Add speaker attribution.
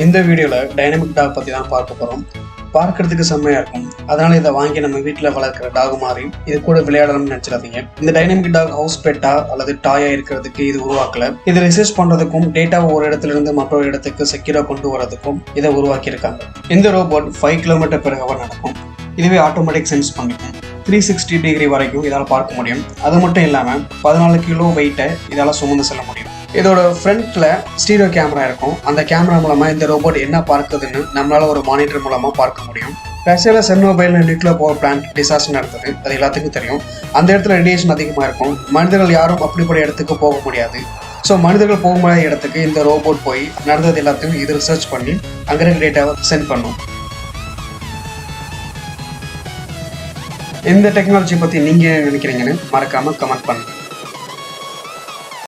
Speaker 1: இந்த வீடியோவில் dynamic talk பற்றி தான் பார்க்க போகிறோம். பார்க்கறதுக்கு செம்மையாக இருக்கும். அதனால் இதை வாங்கி நம்ம வீட்டில் வளர்க்குற டாக் மாதிரி இது கூட விளையாடணும்னு நினச்சிடாதீங்க. இந்த டைனமிக் டாக் ஹவுஸ் பெட்டா அல்லது டாயாக இருக்கிறதுக்கு இது உருவாக்கல. இதை ரிசர்ச் பண்ணுறதுக்கும் டேட்டாவை ஒரு இடத்துல இருந்து மற்றொரு இடத்துக்கு செக்யூராக கொண்டு வரதுக்கும் இதை உருவாக்கியிருக்காங்க. இந்த ரோபோட் 5 கிலோமீட்டர் பெர் ஹவர் நடக்கும். இதுவே ஆட்டோமேட்டிக் சென்ஸ் பண்ணிக்கும். 360 டிகிரி வரைக்கும் இதால் பார்க்க முடியும். அது மட்டும் இல்லாமல் 14 கிலோ வெயிட்டை இதால் சுமந்து செல்ல முடியும். இதோட ஃப்ரண்ட்ல ஸ்டீரியோ கேமரா இருக்கும். அந்த கேமரா மூலமா இந்த ரோபோட் என்ன பார்க்குதுன்னு நம்மளால ஒரு மானிட்டர் மூலமா பார்க்க முடியும். ரஷ்யாவில் Chernobyl nuclear power plant disaster நடந்தது. அது எல்லாத்துக்கும் தெரியும். அந்த இடத்துல ரேடியேஷன் அதிகமாக இருக்கும். மனிதர்கள் யாரும் அப்படிப்பட்ட இடத்துக்கு போக முடியாது. ஸோ மனிதர்கள் போக முடியாத இடத்துக்கு இந்த ரோபோட் போய் நடந்தது எல்லாத்தையும் இது ரிசர்ச் பண்ணி அங்கே இருக்க டேட்டாவை சென்ட் பண்ணும். இந்த டெக்னாலஜி பற்றி நீங்கள் நினைக்கிறீங்கன்னு மறக்காமல் கமெண்ட் பண்ணுங்கள்.